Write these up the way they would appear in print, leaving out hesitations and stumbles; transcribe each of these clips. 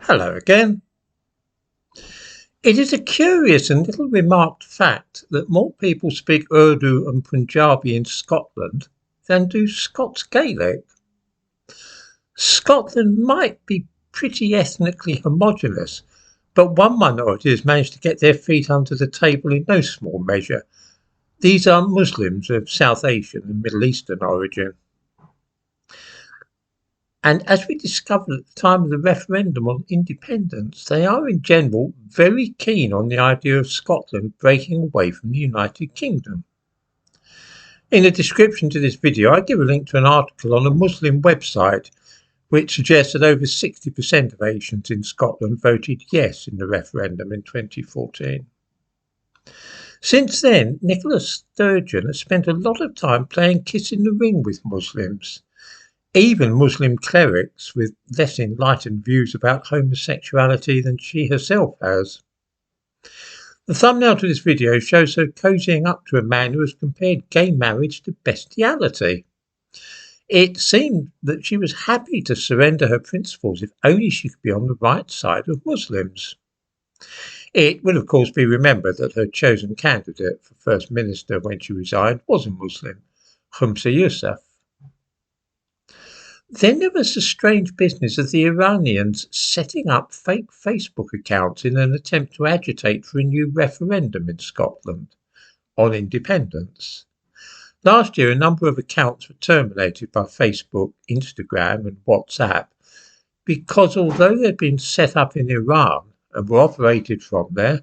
Hello again. It is a curious and little remarked fact that more people speak Urdu and Punjabi in Scotland than do Scots Gaelic. Scotland might be pretty ethnically homogenous, but one minority has managed to get their feet under the table in no small measure. These are Muslims of South Asian and Middle Eastern origin. And as we discovered at the time of the referendum on independence, they are in general very keen on the idea of Scotland breaking away from the United Kingdom. In the description to this video, I give a link to an article on a Muslim website which suggests that over 60% of Asians in Scotland voted yes in the referendum in 2014. Since then, Nicola Sturgeon has spent a lot of time playing kiss in the ring with Muslims. Even Muslim clerics with less enlightened views about homosexuality than she herself has. The thumbnail to this video shows her cozying up to a man who has compared gay marriage to bestiality. It seemed that she was happy to surrender her principles if only she could be on the right side of Muslims. It will of course be remembered that her chosen candidate for First Minister when she resigned was a Muslim, Humza Yousaf. Then there was the strange business of the Iranians setting up fake Facebook accounts in an attempt to agitate for a new referendum in Scotland on independence. Last year, a number of accounts were terminated by Facebook, Instagram and WhatsApp because although they'd been set up in Iran and were operated from there,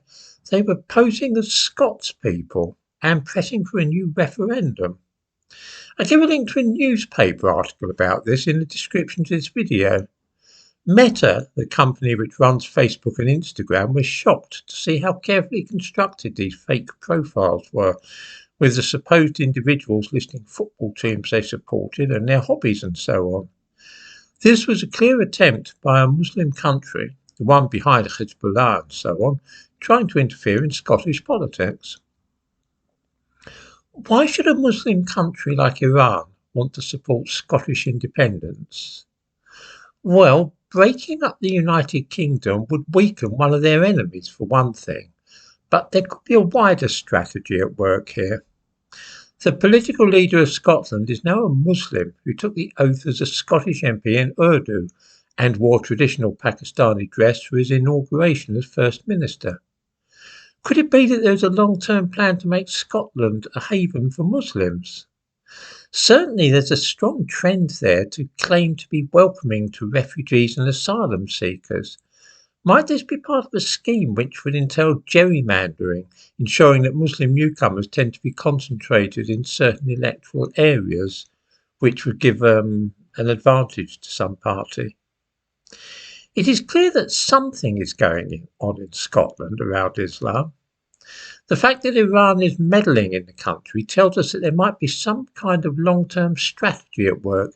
they were posing as Scots people and pressing for a new referendum. I give a link to a newspaper article about this in the description to this video. Meta, the company which runs Facebook and Instagram, was shocked to see how carefully constructed these fake profiles were, with the supposed individuals listing football teams they supported and their hobbies and so on. This was a clear attempt by a Muslim country, the one behind Hezbollah and so on, trying to interfere in Scottish politics. Why should a Muslim country like Iran want to support Scottish independence? Well, breaking up the United Kingdom would weaken one of their enemies for one thing, but there could be a wider strategy at work here. The political leader of Scotland is now a Muslim who took the oath as a Scottish MP in Urdu and wore traditional Pakistani dress for his inauguration as First Minister. Could it be that there is a long-term plan to make Scotland a haven for Muslims? Certainly there's a strong trend there to claim to be welcoming to refugees and asylum seekers. Might this be part of a scheme which would entail gerrymandering, ensuring that Muslim newcomers tend to be concentrated in certain electoral areas, which would give an advantage to some party? It is clear that something is going on in Scotland around Islam. The fact that Iran is meddling in the country tells us that there might be some kind of long-term strategy at work,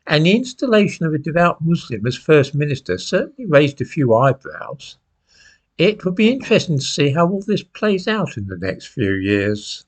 and the installation of a devout Muslim as First Minister certainly raised a few eyebrows. It would be interesting to see how all this plays out in the next few years.